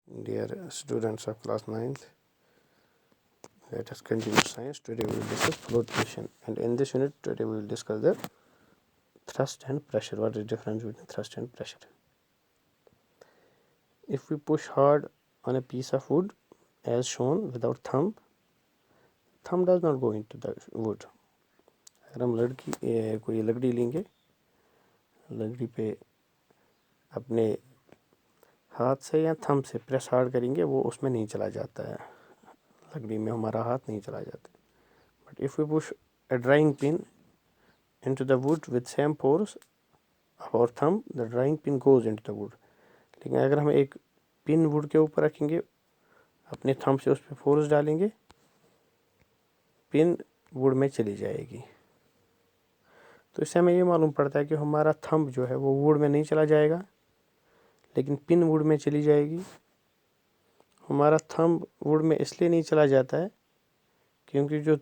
Dear students of class 9th, let us continue science. Today we will discuss flotation, and in this unit today we will discuss the thrust and pressure. What is the difference between thrust and pressure? If we push hard on a piece of wood as shown without thumb does not go into the wood. अगर हम कोई लकड़ी लेंगे, लकड़ी पे अपने हाथ से या थंब से प्रेस हार्ड करेंगे, वो उसमें नहीं चला जाता है, लकड़ी में हमारा हाथ नहीं चला जाता. But if we push a drying pin into the wood with same force of our thumb, the drying pin goes into the wood. लेकिन अगर हम एक पिन वुड के ऊपर रखेंगे, अपने थंब से उस पर फोर्स डालेंगे, पिन वुड में चली जाएगी. तो इससे हमें ये मालूम पड़ता है कि हमारा थंब जो है वो वुड में नहीं चला जाएगा, लेकिन पिन वुड में चली जाएगी. हमारा थंब वुड में इसलिए नहीं चला जाता है क्योंकि जो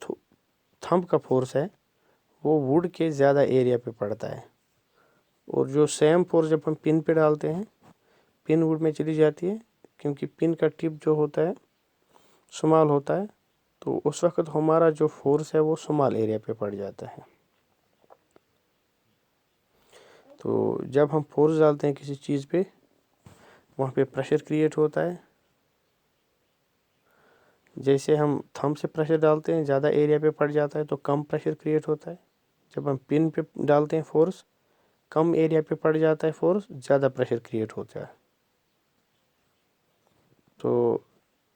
थंब का फोर्स है वो वुड के ज़्यादा एरिया पे पड़ता है, और जो सेम फोर्स जब हम पिन पे डालते हैं, पिन वुड में चली जाती है क्योंकि पिन का टिप जो होता है स्मॉल होता है. तो उस वक्त हमारा जो फोर्स है वो स्मॉल एरिया पे पड़ जाता है. तो जब हम फोर्स डालते हैं किसी चीज़ पे, वहाँ पे प्रेशर क्रिएट होता है. जैसे हम थंब से प्रेशर डालते हैं, ज़्यादा एरिया पे पड़ जाता है तो कम प्रेशर क्रिएट होता है. जब हम पिन पे डालते हैं फोर्स, कम एरिया पे पड़ जाता है फोर्स, ज़्यादा प्रेशर क्रिएट होता है. तो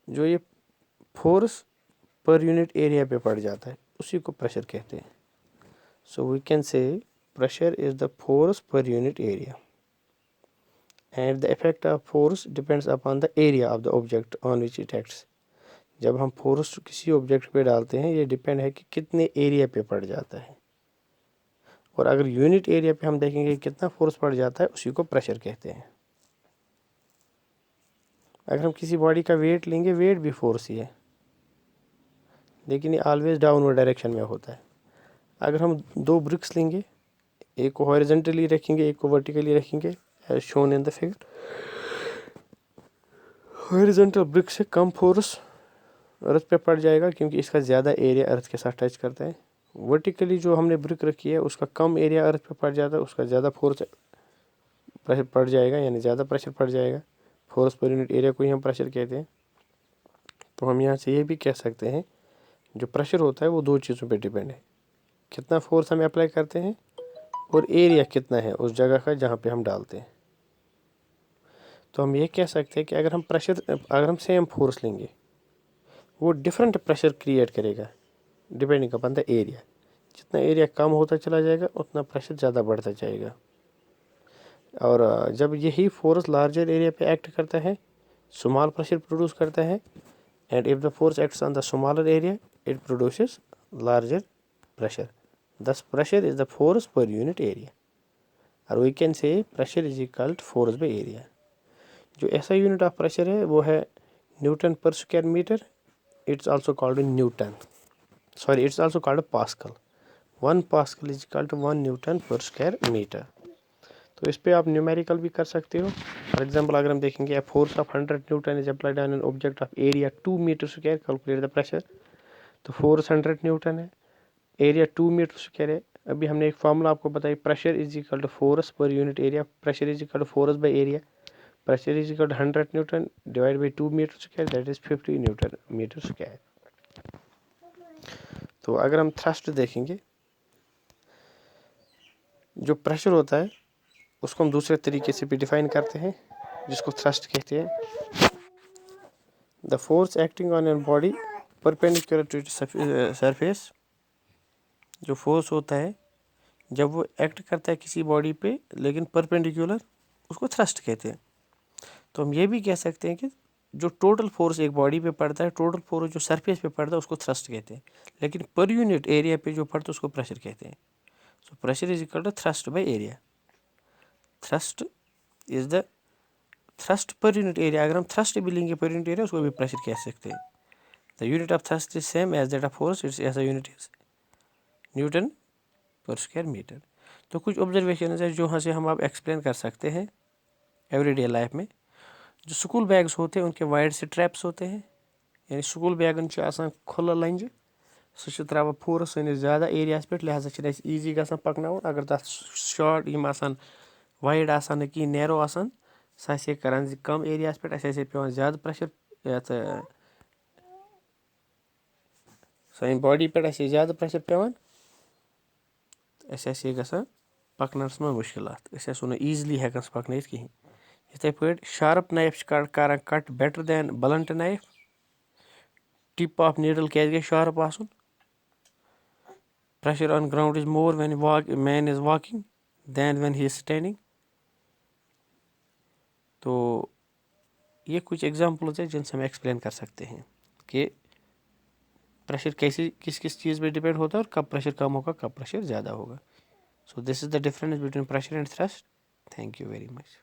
जो ये फोर्स पर यूनिट एरिया पे पड़ जाता है उसी को प्रेशर कहते हैं. So we can say pressure is the force per unit area, and the effect of force depends upon the area of the object on which it acts. जब हम फोर्स किसी ऑब्जेक्ट पे डालते हैं, ये डिपेंड है कि कितने एरिया पे पड़ जाता है. और अगर यूनिट एरिया पे हम देखेंगे कितना फोर्स पड़ जाता है, उसी को प्रेशर कहते हैं. अगर हम किसी बॉडी का वेट लेंगे, वेट भी फोर्स ही है, लेकिन ये ऑलवेज डाउनवर्ड डायरेक्शन में होता है. अगर हम दो ब्रिक्स लेंगे, एक को हॉरिजॉन्टली रखेंगे, एक को वर्टिकली रखेंगे, as shown in the figure, horizontal brick से कम फोर्स अर्थ पे पड़ जाएगा क्योंकि इसका ज़्यादा एरिया अर्थ के साथ टच करता है. वर्टिकली जो हमने ब्रिक रखी है उसका कम एरिया अर्थ पे पड़ जाता है, उसका ज़्यादा फोर्स प्रेशर पड़ जाएगा, यानी ज़्यादा प्रेशर पड़ जाएगा. फोर्स पर यूनिट एरिया को ही हम प्रेशर कहते हैं. तो हम यहाँ से ये भी कह सकते हैं जो प्रेशर होता है वो दो चीज़ों पे डिपेंड है, कितना फोर्स हम अप्लाई करते हैं और एरिया कितना है उस जगह का जहाँ पे हम डालते हैं. तो हम ये कह सकते हैं कि अगर हम सेम फोर्स लेंगे, वो डिफरेंट प्रेशर क्रिएट करेगा डिपेंडिंग अपॉन द एरिया. जितना एरिया कम होता चला जाएगा उतना प्रेशर ज़्यादा बढ़ता जाएगा. और जब यही फोर्स लार्जर एरिया पे एक्ट करता है, स्मॉल प्रेशर प्रोड्यूस करता है, and if the force acts on the smaller area it produces larger pressure. Thus pressure is the force per unit area, और we can say pressure is equal to force by area. जो ऐसा unit of pressure है वो है newton per square metre. It's also called newton, sorry it's also called pascal. 1 pascal is equal to 1 newton per square metre. तो इस पे आप numerical भी कर सकते हो. फॉर एग्जांपल अगर हम देखेंगे force of 100 newton is applied on an object of area 2 metre square, calculate the pressure. तो फोर्स 100 न्यूटन है, एरिया 2 मीटर स्क्वायर है. अभी हमने एक फार्मूला आपको बताई, pressure is equal to force per unit area. Pressure is equal to force by area. Pressure is equal to 100 newton divide by 2 metre square, that is 50 newton metre square. तो अगर हम thrust देखेंगे, जो pressure होता है उसको हम दूसरे तरीके से भी डिफाइन करते हैं, जिसको थ्रस्ट कहते हैं. The force acting on an body perpendicular to its surface. जो फोर्स होता है जब वो एक्ट करता है किसी बॉडी पे लेकिन परपेंडिकुलर, उसको थ्रस्ट कहते हैं. तो हम ये भी कह सकते हैं कि जो टोटल फोर्स एक बॉडी पे पड़ता है, टोटल फोर्स जो सरफेस पे पड़ता है उसको थ्रस्ट कहते हैं, लेकिन पर यूनिट एरिया पे जो पड़ता है उसको प्रेशर कहते हैं. So pressure is equal to thrust by area. Thrust is the thrust per unit area. अगर हम थ्रस्ट भी लेंगे पर यूनिट एरिया, उसको भी प्रेशर कह सकते हैं. The unit of thrust is same as that of force. Its as a unit is newton per square metre. तो कुछ ऑब्जर्वेशन है जो यहाँ से हम आप एक्सप्लेन कर सकते हैं एवरीडे लाइफ में. जो स्कूल बैग्स होते हैं उनके वाइड स्ट्रैप्स होते हैं, यानी स्कूल बैगन खुला लंज सह त्रा पूरा सनिस ज़्यादा एरियास पे, लिहाजा ईजी गसान पकनाउन। अगर तथ शॉर्ट यम वाइड आसान कि नैरो आसान सह करान कम एरियास पे पे ज़्यादा प्रेशर ये सान बॉडी पे ज़्यादा प्रेशर पेवान गसान पकनस में मुश्किलात, ईजिली हेकान सह पकन कहीं। इथे पे शार्प नाइफ करान cut better than blunt knife. Tip of needle क्या शार्प आसन। Pressure on ground is more when man is walking than when he is standing. तो ये कुछ एग्जाम्पल्स है जिनसे हम एक्सप्लेन कर सकते हैं कि प्रेशर कैसे किस किस चीज़ पे डिपेंड होता है और कब प्रेशर कम होगा कब प्रेशर ज़्यादा होगा। So this is the difference between pressure and thrust. Thank you very much.